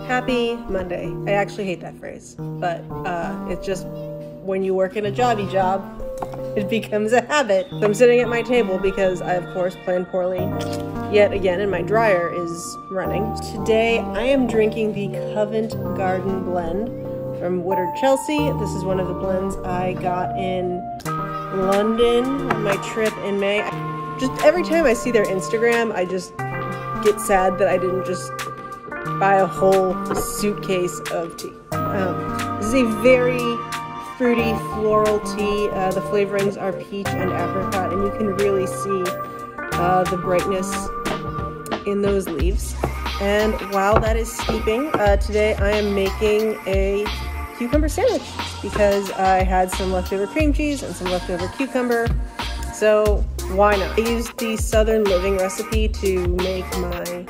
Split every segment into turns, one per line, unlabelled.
Happy Monday. I actually hate that phrase, but it's just when you work in a jobby job, it becomes a habit. So I'm sitting at my table because I, of course, planned poorly yet again, and my dryer is running. Today, I am drinking the Covent Garden blend from Woodard, Chelsea. This is one of the blends I got in London on my trip in May. Just every time I see their Instagram, I just get sad that I didn't just buy a whole suitcase of tea. This is a very fruity floral tea. The flavorings are peach and apricot, and you can really see the brightness in those leaves. And while that is steeping, today I am making a cucumber sandwich because I had some leftover cream cheese and some leftover cucumber, so why not? I used the Southern Living recipe to make my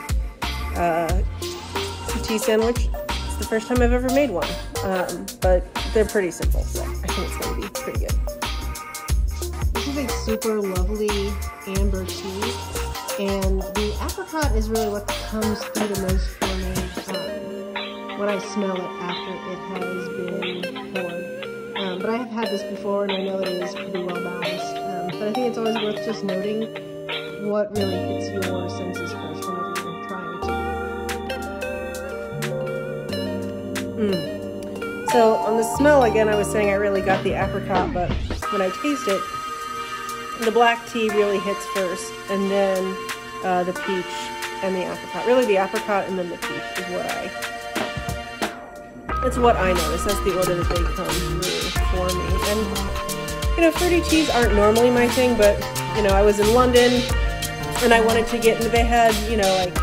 tea sandwich. It's the first time I've ever made one, but they're pretty simple, so I think it's going to be pretty good. This is a super lovely amber tea, and the apricot is really what comes through the most for me when I smell it after it has been poured. But I have had this before, and I know it is pretty well balanced, but I think it's always worth just noting what really hits your senses first whenever you're trying a tea. So on the smell, again, I was saying I really got the apricot, but when I taste it, the black tea really hits first, and then the peach and the apricot. Really the apricot and then the peach is what I notice. That's the order that they come through for me. And, you know, fruity teas aren't normally my thing, but, you know, I was in London, and I wanted to get, they had, you know, like,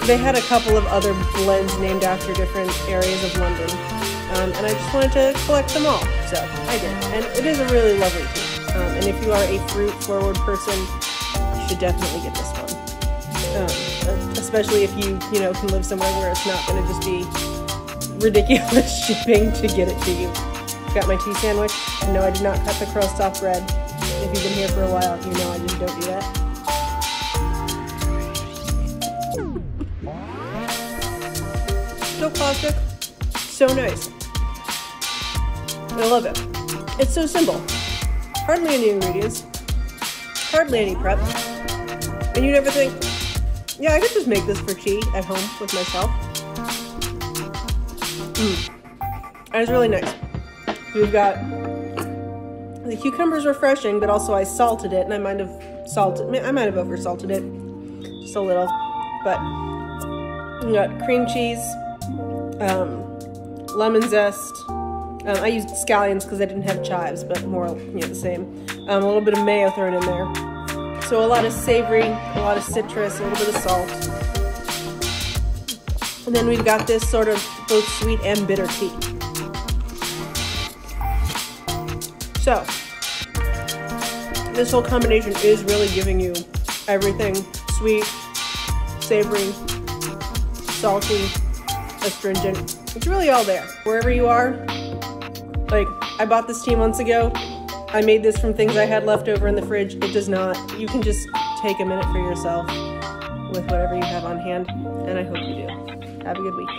they had a couple of other blends named after different areas of London, and I just wanted to collect them all, so I did. And it is a really lovely tea, and if you are a fruit-forward person, you should definitely get this one, especially if you know, can live somewhere where it's not going to just be ridiculous shipping to get it to you. Got my tea sandwich, and no, I did not cut the crust off bread. If you've been here for a while, you know I just don't do that. So classic, so nice. I love it. It's so simple. Hardly any ingredients, hardly any prep, and you never think, yeah, I could just make this for tea at home with myself. And it's really nice. We've got the cucumber's refreshing, but also I salted it, and I might have oversalted it just a little, but we got cream cheese, lemon zest. I used scallions because I didn't have chives, but more, you know, the same. A little bit of mayo thrown in there. So a lot of savory, a lot of citrus, a little bit of salt. And then we've got this sort of both sweet and bitter tea. So this whole combination is really giving you everything: sweet, savory, salty, astringent. It's really all there. Wherever you are, like, I bought this tea months ago. I made this from things I had left over in the fridge. It does not, you can just take a minute for yourself with whatever you have on hand, and I hope you do. Have a good week.